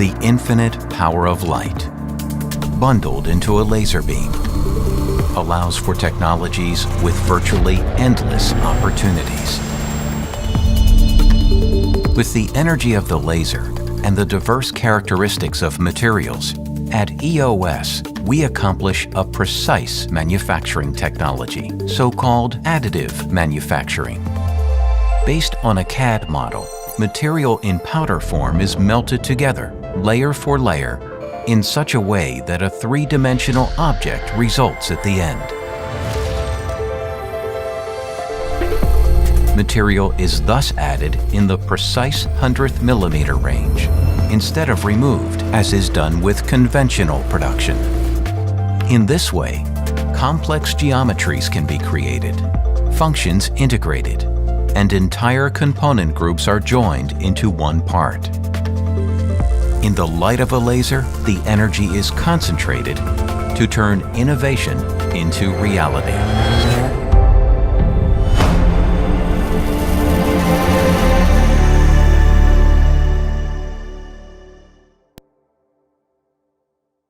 The infinite power of light, bundled into a laser beam, allows for technologies with virtually endless opportunities. With the energy of the laser and the diverse characteristics of materials, at EOS, we accomplish a precise manufacturing technology, so-called additive manufacturing. Based on a CAD model, material in powder form is melted together, layer for layer, in such a way that a three-dimensional object results at the end. Material is thus added in the precise 100th millimeter range, instead of removed, as is done with conventional production. In this way, complex geometries can be created, functions integrated, and entire component groups are joined into one part. In the light of a laser, the energy is concentrated to turn innovation into reality.